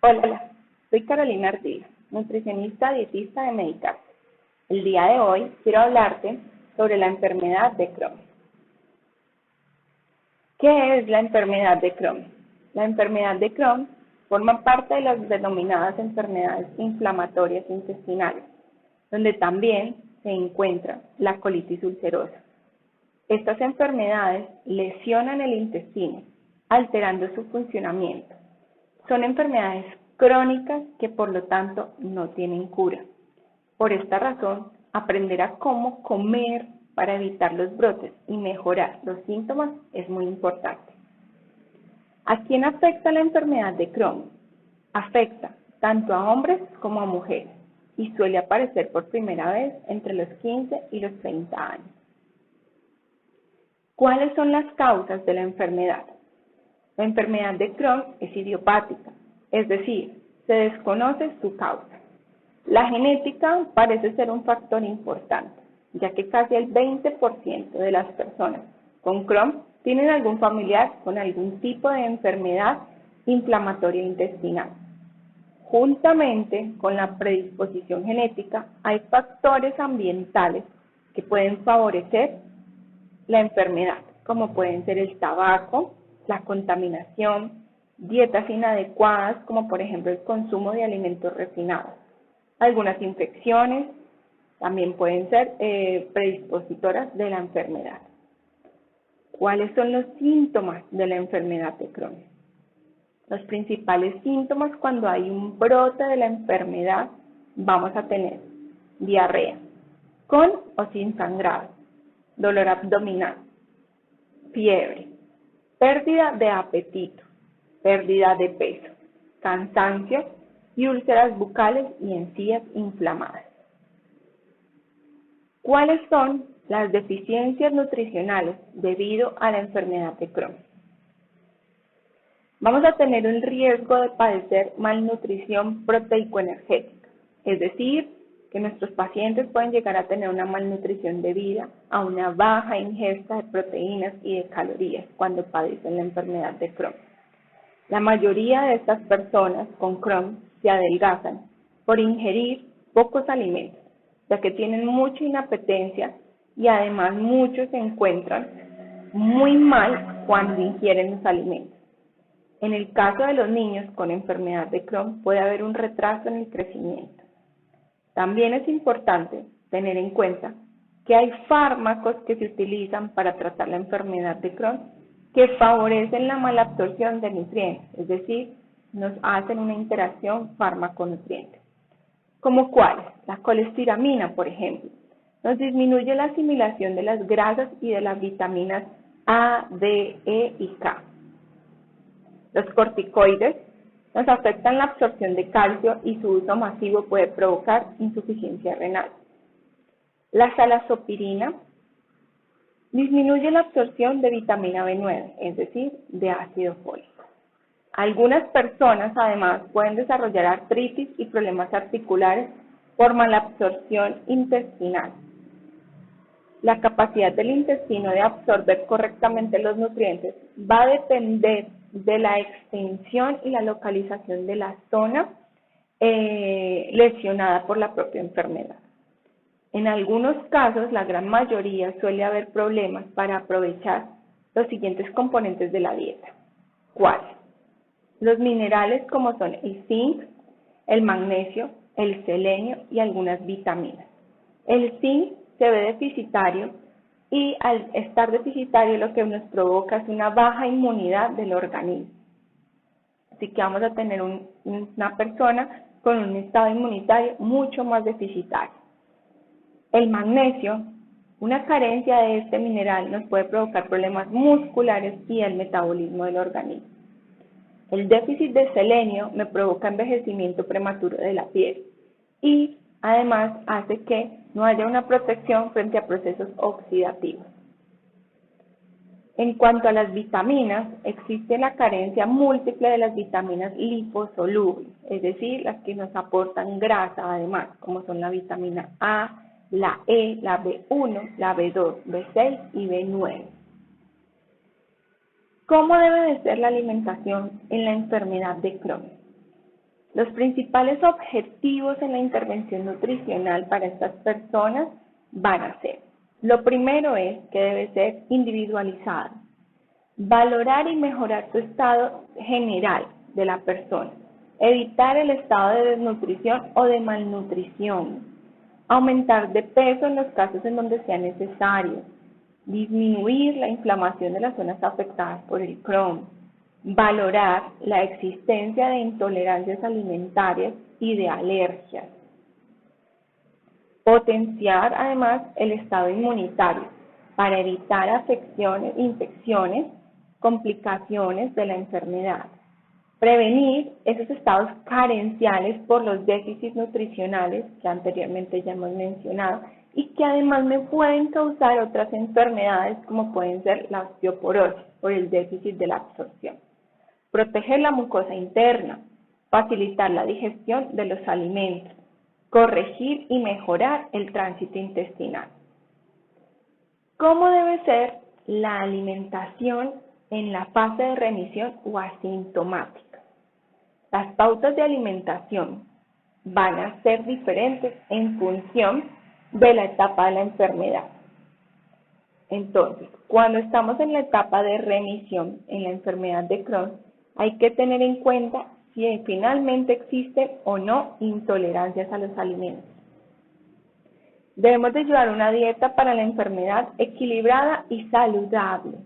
Hola, soy Carolina Ardila, nutricionista dietista de Medicar. El día de hoy quiero hablarte sobre la enfermedad de Crohn. ¿Qué es la enfermedad de Crohn? La enfermedad de Crohn forma parte de las denominadas enfermedades inflamatorias intestinales, donde también se encuentra la colitis ulcerosa. Estas enfermedades lesionan el intestino, alterando su funcionamiento. Son enfermedades crónicas que por lo tanto no tienen cura. Por esta razón, aprender a cómo comer para evitar los brotes y mejorar los síntomas es muy importante. ¿A quién afecta la enfermedad de Crohn? Afecta tanto a hombres como a mujeres y suele aparecer por primera vez entre los 15 y los 30 años. ¿Cuáles son las causas de la enfermedad? La enfermedad de Crohn es idiopática, es decir, se desconoce su causa. La genética parece ser un factor importante, ya que casi el 20% de las personas con Crohn tienen algún familiar con algún tipo de enfermedad inflamatoria intestinal. Juntamente con la predisposición genética, hay factores ambientales que pueden favorecer la enfermedad, como pueden ser el tabaco, la contaminación, dietas inadecuadas, como por ejemplo el consumo de alimentos refinados. Algunas infecciones también pueden ser predispositoras de la enfermedad. ¿Cuáles son los síntomas de la enfermedad de Crohn? Los principales síntomas cuando hay un brote de la enfermedad vamos a tener diarrea, con o sin sangrado, dolor abdominal, fiebre, pérdida de apetito, pérdida de peso, cansancio y úlceras bucales y encías inflamadas. ¿Cuáles son las deficiencias nutricionales debido a la enfermedad de Crohn? Vamos a tener un riesgo de padecer malnutrición proteico-energética, es decir, que nuestros pacientes pueden llegar a tener una malnutrición debida a una baja ingesta de proteínas y de calorías cuando padecen la enfermedad de Crohn. La mayoría de estas personas con Crohn se adelgazan por ingerir pocos alimentos, ya que tienen mucha inapetencia y además muchos se encuentran muy mal cuando ingieren los alimentos. En el caso de los niños con enfermedad de Crohn puede haber un retraso en el crecimiento. También es importante tener en cuenta que hay fármacos que se utilizan para tratar la enfermedad de Crohn que favorecen la malabsorción de nutrientes, es decir, nos hacen una interacción fármaco-nutriente. ¿Como cuáles? La colestiramina, por ejemplo, nos disminuye la asimilación de las grasas y de las vitaminas A, D, E y K. Los corticoides nos afectan la absorción de calcio y su uso masivo puede provocar insuficiencia renal. La salazopirina disminuye la absorción de vitamina B9, es decir, de ácido fólico. Algunas personas además pueden desarrollar artritis y problemas articulares por malabsorción intestinal. La capacidad del intestino de absorber correctamente los nutrientes va a depender de la extensión y la localización de la zona lesionada por la propia enfermedad. En algunos casos, la gran mayoría, suele haber problemas para aprovechar los siguientes componentes de la dieta. ¿Cuáles? Los minerales como son el zinc, el magnesio, el selenio y algunas vitaminas. El zinc se ve deficitario y al estar deficitario lo que nos provoca es una baja inmunidad del organismo. Así que vamos a tener una persona con un estado inmunitario mucho más deficitario. El magnesio, una carencia de este mineral nos puede provocar problemas musculares y el metabolismo del organismo. El déficit de selenio me provoca envejecimiento prematuro de la piel y además hace que no haya una protección frente a procesos oxidativos. En cuanto a las vitaminas, existe la carencia múltiple de las vitaminas liposolubles, es decir, las que nos aportan grasa además, como son la vitamina A, la E, la B1, la B2, B6 y B9. ¿Cómo debe de ser la alimentación en la enfermedad de Crohn? Los principales objetivos en la intervención nutricional para estas personas van a ser: lo primero es que debe ser individualizado, valorar y mejorar su estado general de la persona, evitar el estado de desnutrición o de malnutrición, aumentar de peso en los casos en donde sea necesario, disminuir la inflamación de las zonas afectadas por el Crohn, valorar la existencia de intolerancias alimentarias y de alergias, potenciar además el estado inmunitario para evitar afecciones, infecciones, complicaciones de la enfermedad, prevenir esos estados carenciales por los déficits nutricionales que anteriormente ya hemos mencionado y que además me pueden causar otras enfermedades como pueden ser la osteoporosis por el déficit de la absorción. Proteger la mucosa interna, facilitar la digestión de los alimentos, corregir y mejorar el tránsito intestinal. ¿Cómo debe ser la alimentación en la fase de remisión o asintomática? Las pautas de alimentación van a ser diferentes en función de la etapa de la enfermedad. Entonces, cuando estamos en la etapa de remisión en la enfermedad de Crohn, hay que tener en cuenta si finalmente existen o no intolerancias a los alimentos. Debemos de llevar una dieta para la enfermedad equilibrada y saludable.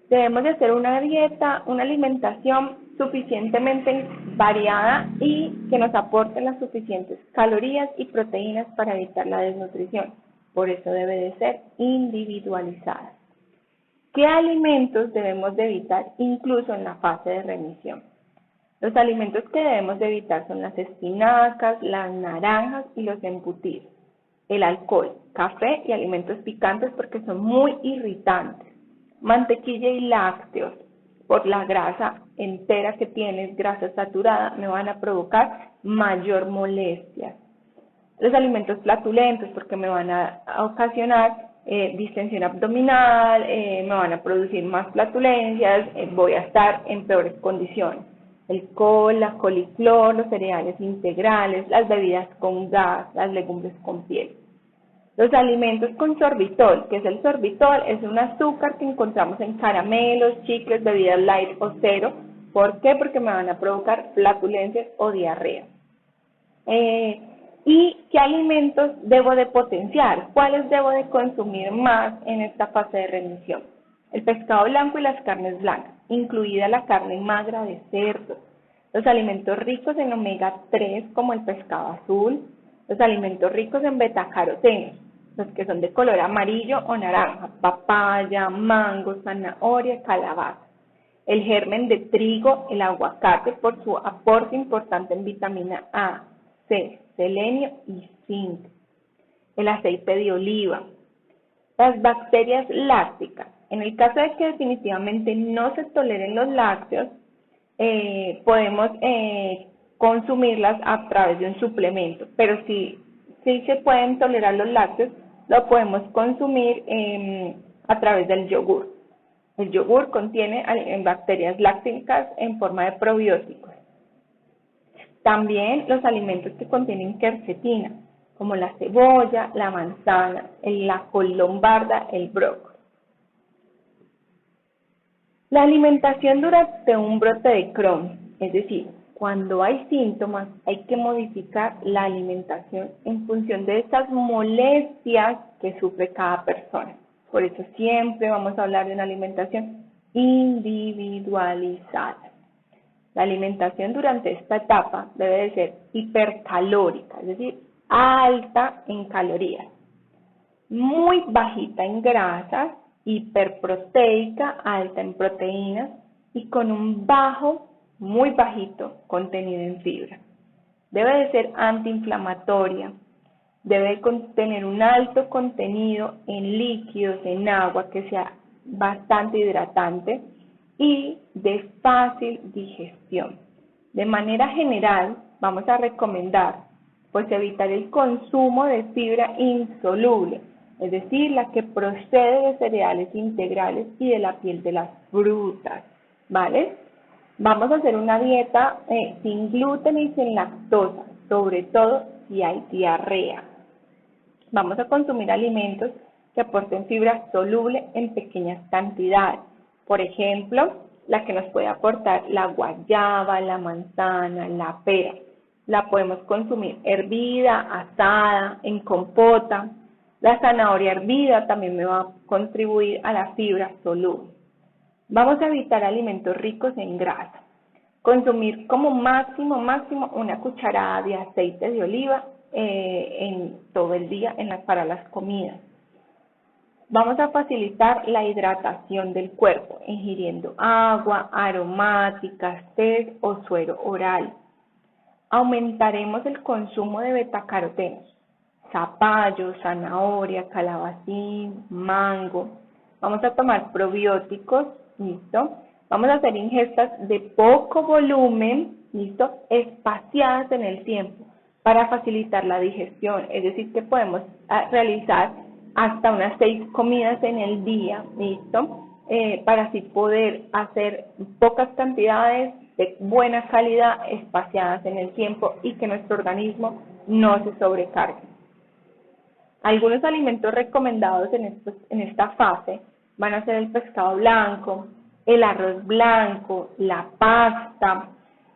Debemos de hacer una dieta, una alimentación suficientemente variada y que nos aporte las suficientes calorías y proteínas para evitar la desnutrición. Por eso debe de ser individualizada. ¿Qué alimentos debemos de evitar incluso en la fase de remisión? Los alimentos que debemos de evitar son las espinacas, las naranjas y los embutidos. El alcohol, café y alimentos picantes porque son muy irritantes. Mantequilla y lácteos, por la grasa entera que tienes, grasa saturada, me van a provocar mayor molestia. Los alimentos flatulentos porque me van a ocasionar distensión abdominal, me van a producir más flatulencias, voy a estar en peores condiciones. El col, la coliflor, los cereales integrales, las bebidas con gas, las legumbres con piel. Los alimentos con sorbitol, que es el sorbitol, es un azúcar que encontramos en caramelos, chicles, bebidas light o cero. ¿Por qué? Porque me van a provocar flatulencias o diarrea. ¿Y qué alimentos debo de potenciar? ¿Cuáles debo de consumir más en esta fase de remisión? El pescado blanco y las carnes blancas, incluida la carne magra de cerdo. Los alimentos ricos en omega 3 como el pescado azul. Los alimentos ricos en betacarotenos, los que son de color amarillo o naranja, papaya, mango, zanahoria, calabaza. El germen de trigo, el aguacate por su aporte importante en vitamina A, C, selenio y zinc. El aceite de oliva. Las bacterias lácticas. En el caso de que definitivamente no se toleren los lácteos, podemos consumirlas a través de un suplemento, pero si se pueden tolerar los lácteos, lo podemos consumir a través del yogur. El yogur contiene bacterias lácticas en forma de probióticos. También los alimentos que contienen quercetina, como la cebolla, la manzana, la col lombarda, el brócoli. La alimentación durante un brote de Crohn, es decir, cuando hay síntomas, hay que modificar la alimentación en función de estas molestias que sufre cada persona. Por eso siempre vamos a hablar de una alimentación individualizada. La alimentación durante esta etapa debe de ser hipercalórica, es decir, alta en calorías, muy bajita en grasas, hiperproteica, alta en proteínas y con un bajo, muy bajito contenido en fibra. Debe de ser antiinflamatoria, debe tener un alto contenido en líquidos, en agua, que sea bastante hidratante y de fácil digestión. De manera general, vamos a recomendar pues evitar el consumo de fibra insoluble, es decir, la que procede de cereales integrales y de la piel de las frutas, ¿vale? Vamos a hacer una dieta sin gluten y sin lactosa, sobre todo si hay diarrea. Vamos a consumir alimentos que aporten fibra soluble en pequeñas cantidades. Por ejemplo, la que nos puede aportar la guayaba, la manzana, la pera. La podemos consumir hervida, asada, en compota. La zanahoria hervida también me va a contribuir a la fibra soluble. Vamos a evitar alimentos ricos en grasa. Consumir como máximo una cucharada de aceite de oliva en todo el día para las comidas. Vamos a facilitar la hidratación del cuerpo, ingiriendo agua, aromáticas, té o suero oral. Aumentaremos el consumo de betacarotenos, zapallo, zanahoria, calabacín, mango. Vamos a tomar probióticos, ¿listo? Vamos a hacer ingestas de poco volumen, ¿listo? Espaciadas en el tiempo para facilitar la digestión, es decir, que podemos realizar hasta unas 6 comidas en el día, ¿listo? Para así poder hacer pocas cantidades de buena calidad espaciadas en el tiempo y que nuestro organismo no se sobrecargue. Algunos alimentos recomendados en esta fase van a ser el pescado blanco, el arroz blanco, la pasta,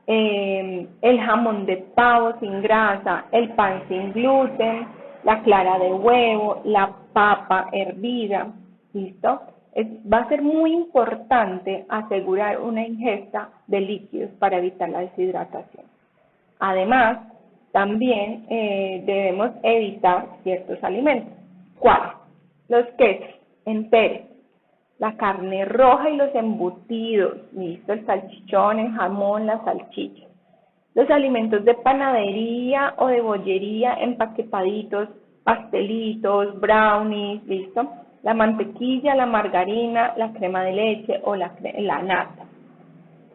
el jamón de pavo sin grasa, el pan sin gluten, la clara de huevo, la papa hervida, ¿listo? Va a ser muy importante asegurar una ingesta de líquidos para evitar la deshidratación. Además, también debemos evitar ciertos alimentos. ¿Cuáles? Los quesos enteros, la carne roja y los embutidos, ¿listo? El salchichón, el jamón, la salchicha. Los alimentos de panadería o de bollería empaquetaditos, pastelitos, brownies, ¿listo? La mantequilla, la margarina, la crema de leche o la nata.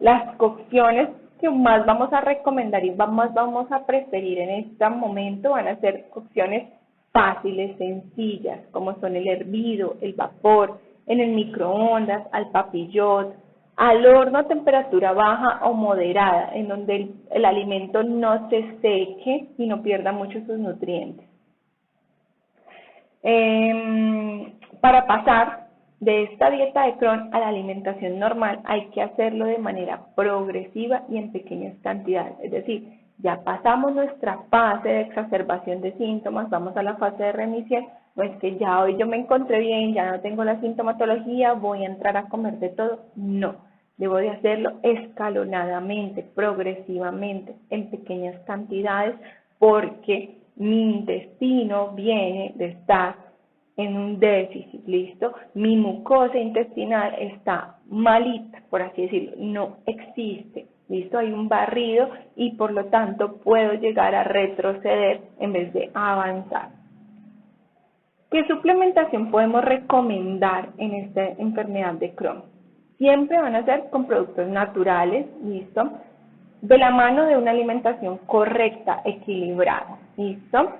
Las cocciones que más vamos a recomendar y más vamos a preferir en este momento van a ser cocciones fáciles, sencillas, como son el hervido, el vapor, en el microondas, al papillot, al horno a temperatura baja o moderada, en donde el alimento no se seque y no pierda mucho sus nutrientes. Para pasar de esta dieta de Crohn a la alimentación normal hay que hacerlo de manera progresiva y en pequeñas cantidades, es decir, ya pasamos nuestra fase de exacerbación de síntomas, vamos a la fase de remisión, no es que ya hoy yo me encontré bien, ya no tengo la sintomatología, voy a entrar a comer de todo, no, debo de hacerlo escalonadamente, progresivamente, en pequeñas cantidades, porque mi intestino viene de estar en un déficit, ¿listo? Mi mucosa intestinal está malita, por así decirlo, no existe, ¿listo? Hay un barrido y por lo tanto puedo llegar a retroceder en vez de avanzar. ¿Qué suplementación podemos recomendar en esta enfermedad de Crohn? Siempre van a ser con productos naturales, ¿listo? De la mano de una alimentación correcta, equilibrada, ¿listo?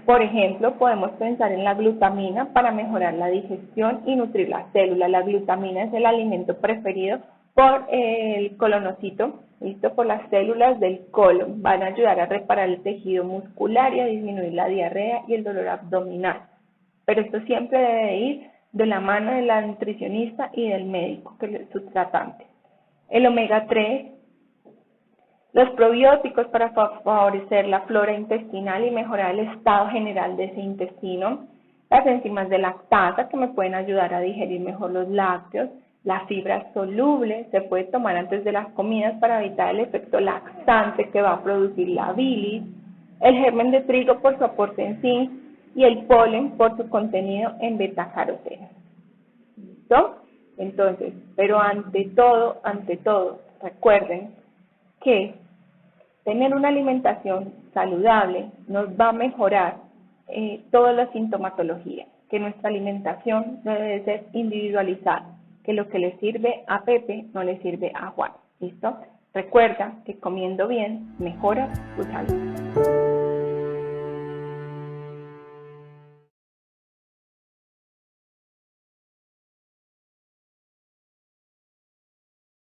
Por ejemplo, podemos pensar en la glutamina para mejorar la digestión y nutrir las células. La glutamina es el alimento preferido por el colonocito, ¿listo? Por las células del colon. Van a ayudar a reparar el tejido muscular y a disminuir la diarrea y el dolor abdominal. Pero esto siempre debe ir de la mano de la nutricionista y del médico, que es su tratante. El omega 3, los probióticos para favorecer la flora intestinal y mejorar el estado general de ese intestino, las enzimas de lactasa que me pueden ayudar a digerir mejor los lácteos, la fibra soluble se puede tomar antes de las comidas para evitar el efecto laxante que va a producir la bilis, el germen de trigo por su aporte en zinc y el polen por su contenido en betacaroteno. ¿Listo? Entonces, pero ante todo, recuerden que tener una alimentación saludable nos va a mejorar toda la sintomatología, que nuestra alimentación debe de ser individualizada, que lo que le sirve a Pepe no le sirve a Juan, ¿listo? Recuerda que comiendo bien mejora tu salud.